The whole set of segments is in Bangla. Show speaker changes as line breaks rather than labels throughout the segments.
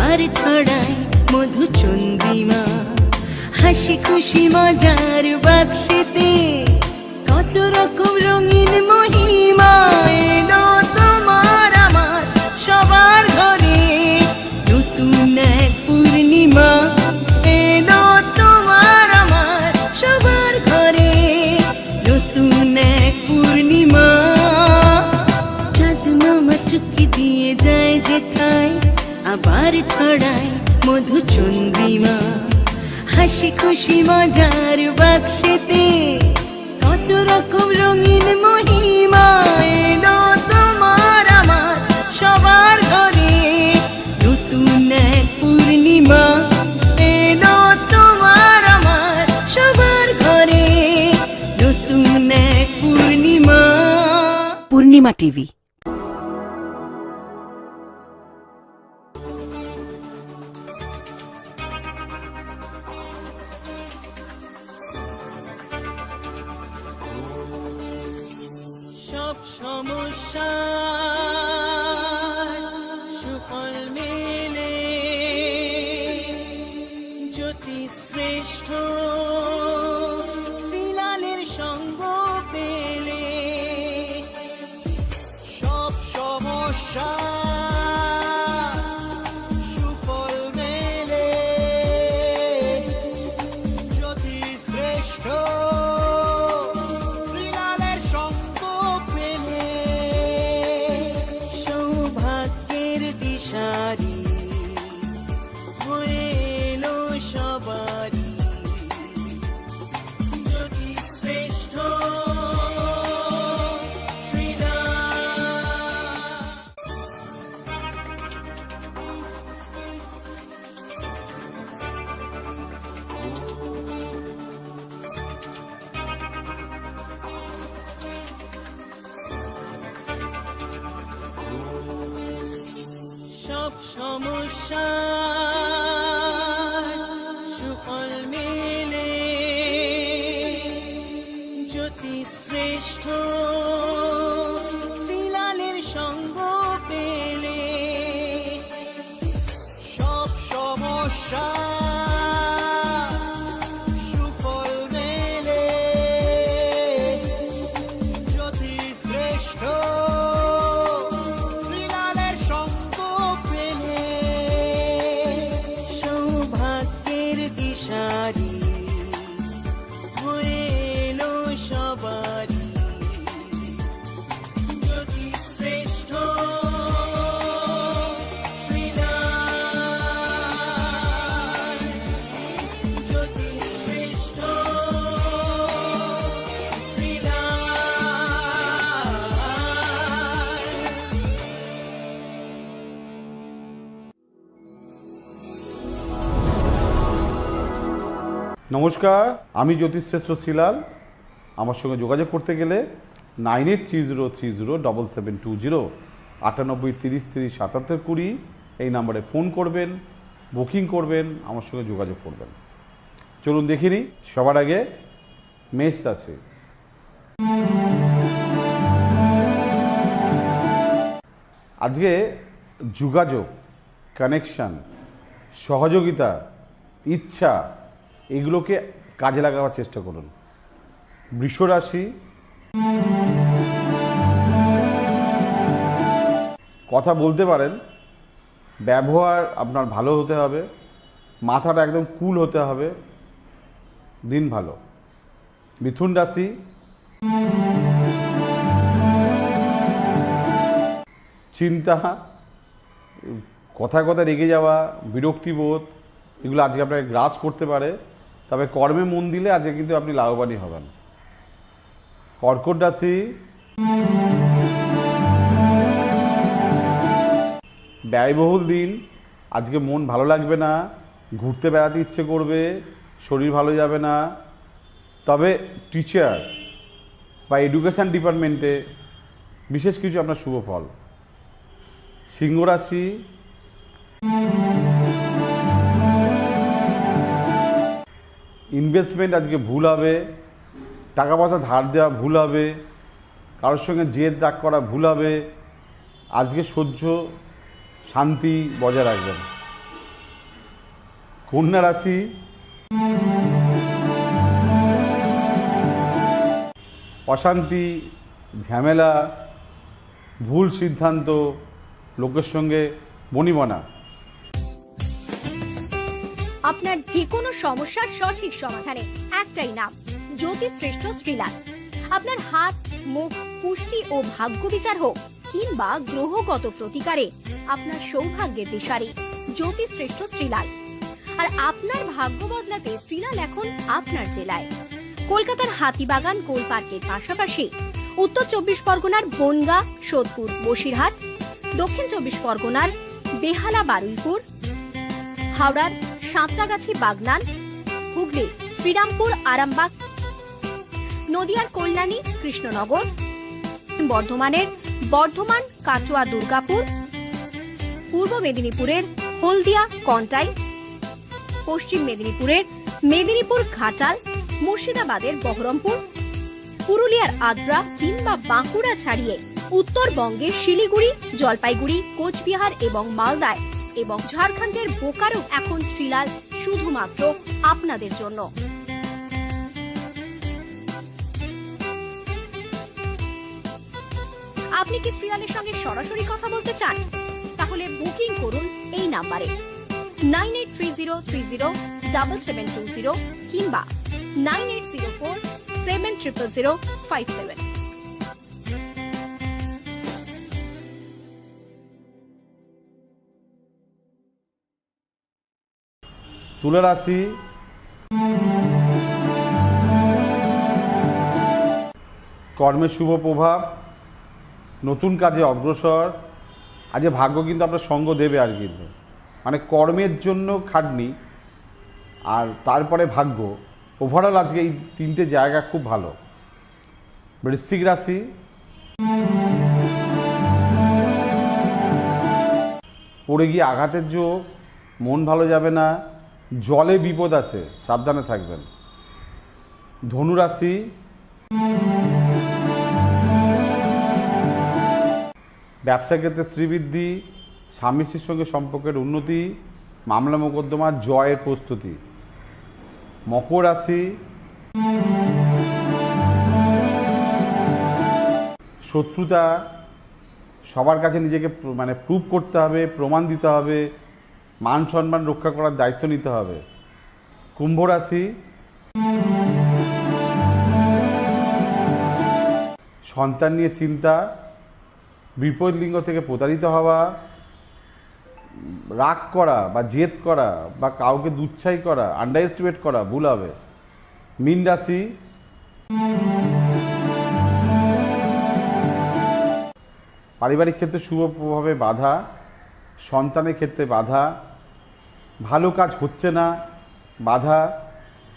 আবার ছড়ায় মধুচন্দ্রিমা। হাসি খুশি মজার বাক্সেতে কত রকম রঙিন মহিমা। এলো তোমার আমার সবার ঘরে নতুন এক পূর্ণিমা। এলো তোমার আমার সবার ঘরে নতুন এক পূর্ণিমা। চাঁদ মামা চুক্তি দিয়ে যায় যেথায় আবার ছড়ায় মধুচন্দ্রিমা। হাসি খুশি মজার বাক্সেতে কত রকম রঙিন মহিমা। এলো তোমার আমার সবার ঘরে নতুন এক পূর্ণিমা। এলো তোমার আমার সবার ঘরে নতুন এক পূর্ণিমা।
পূর্ণিমা টিভি।
সব সমস্যা সুফল মেলে জ্যোতি শ্রেষ্ঠ শ্রীলালের সঙ্গ পেলে।
সব সমস্যা সুফল মেলে যদি শ্রেষ্ঠ শ্রীলালের সঙ্গ পেলে।
সৌভাগ্যের দিশারি হয়ে এলো সবারই যদি শ্রেষ্ঠ সব সমস্যা সুফল মেলে জ্যোতি শ্রেষ্ঠ শ্রীলালের সঙ্গ পেলে।
সব সমস্যা সুফল মেলে যদি শ্রেষ্ঠ শ্রীলালের সঙ্গ পেলে।
সৌভাগ্যের দিশারি হয়ে এলো সবারই যদি শ্রেষ্ঠ শ্রীলাল যদি শ্রেষ্ঠ শ্রীলাল।
নমস্কার, আমি জ্যোতিশ্রেষ্ঠ শ্রীলাল। আমার সঙ্গে যোগাযোগ করতে গেলে 9830307720 9830307720 এই নাম্বারে ফোন করবেন, বুকিং করবেন, আমার সঙ্গে যোগাযোগ করবেন। চলুন দেখে নিই। সবার আগে মেষ রাশি। আজকে যোগাযোগ, কানেকশান, সহযোগিতা, ইচ্ছা এগুলোকে কাজে লাগাবার চেষ্টা করুন। বৃষ রাশি। কথা বলতে পারেন, ব্যবহার আপনার ভালো হতে হবে, মাথাটা একদম কুল হতে হবে, দিন ভালো। মিথুন রাশি। চিন্তা, কথায় কথায় রেগে যাওয়া, বিরক্তিবোধ এগুলো আজকে আপনাকে গ্রাস করতে পারে, তবে কর্মে মন দিলে আজকে কিন্তু আপনি লাভবানই হবেন। কর্কট রাশি। ব্যয়বহুল দিন, আজকে মন ভালো লাগবে না, ঘুরতে বেড়াতে ইচ্ছে করবে, শরীর ভালো যাবে না, তবে টিচার বা এডুকেশান ডিপার্টমেন্টে বিশেষ কিছু আপনার শুভ ফল। সিংহ রাশি। ইনভেস্টমেন্ট আজকে ভুল হবে, টাকা পয়সা ধার দেওয়া ভুল হবে, কারোর সঙ্গে জেদ রাগ করা ভুল হবে। আজকে সহ্য শান্তি বজায় রাখবেন। কন্যা রাশি, অশান্তি, ঝামেলা, ভুল সিদ্ধান্ত, লোকের সঙ্গে বনিবনা।
আপনার যে কোনো সমস্যার সঠিক সমাধানে একটাই নাম, জ্যোতিষশ্রেষ্ঠ শ্রীলাল। আপনার হাত, মুখ, পুষ্টি ও ভাগ্য বিচার হোক কিংবা গ্রহগত প্রতিকারে আপনার সৌভাগ্যের দিশারি জ্যোতিষশ্রেষ্ঠ শ্রীলাল। আর আপনার ভাগ্য বদলাতে শ্রীলাল এখন আপনার জেলায়। কলকাতার হাতিবাগান গোল পার্কের পাশাপাশি উত্তর 24 পরগনার বনগাঁ, সোদপুর, বসিরহাট, দক্ষিণ 24 পরগনার বেহালা, বারুইপুর, হাওড়ার সাঁতরাগাছি, বাগনান, হুগলি, শ্রীরামপুর, আরামবাগ, নদিয়ার কল্যাণী, কৃষ্ণনগর, বর্ধমানের বর্ধমান, কাটোয়া, দুর্গাপুর, পূর্ব মেদিনীপুরের হলদিয়া, কন্টাই, পশ্চিম মেদিনীপুরের মেদিনীপুর, ঘাটাল, মুর্শিদাবাদের বহরমপুর, পুরুলিয়ার আদ্রা কিংবা বাঁকুড়া ছাড়িয়ে উত্তরবঙ্গের শিলিগুড়ি, জলপাইগুড়ি, কোচবিহার এবং মালদায় এবং ঝাড়খণ্ডের বোকারো এখন শ্রীলাল শুধুমাত্র আপনাদের জন্য। আপনি কি শ্রীলালের সঙ্গে সরাসরি কথা বলতে চান? তাহলে বুকিং করুন এই নাম্বারে 9830307720 কিংবা 9804700057।
তুলা রাশি, কর্মের শুভ প্রভাব, নতুন কাজে অগ্রসর। আজকে ভাগ্য কিন্তু আপনার সঙ্গ দেবে, আর কিন্তু মানে কর্মের জন্য খাটনি আর তারপরে ভাগ্য, ওভারঅল আজকে এই তিনটে জায়গা খুব ভালো। বৃশ্চিক রাশি, পড়ে গিয়ে আঘাতের যোগ, মন ভালো যাবে না, জলে বিপদ আছে, সাবধানে থাকবেন। ধনু রাশি, ব্যবসা ক্ষেত্রে শ্রীবৃদ্ধি, স্বামী স্ত্রীর সঙ্গে সম্পর্কের উন্নতি, মামলা মোকদ্দমার জয়ের প্রস্তুতি। মকর রাশি, শত্রুতা, সবার কাছে নিজেকে মানে প্রুভ করতে হবে, প্রমাণ দিতে হবে, মান সম্মান রক্ষা করার দায়িত্ব নিতে হবে। কুম্ভ রাশি, সন্তান নিয়ে চিন্তা, বিপরীত লিঙ্গ থেকে প্রতারিত হওয়া, রাগ করা বা জেদ করা বা কাউকে দুচ্ছাই করা, আন্ডার এস্টিমেট করা ভুল হবে। মীন রাশি, পারিবারিক ক্ষেত্রে শুভ প্রভাবে বাধা, সন্তানের ক্ষেত্রে বাধা, ভালো কাজ হচ্ছে না, বাধা।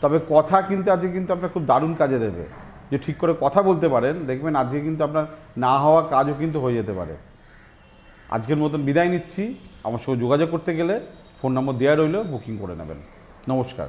তবে কথা কিন্তু আজকে কিন্তু আপনার খুব দারুণ কাজে দেবে, যে ঠিক করে কথা বলতে পারেন, দেখবেন আজকে কিন্তু আপনার না হওয়া কাজও কিন্তু হয়ে যেতে পারে। আজকের মতন বিদায় নিচ্ছি। আমার সঙ্গে যোগাযোগ করতে গেলে ফোন নম্বর দেওয়া রইল, বুকিং করে নেবেন। নমস্কার।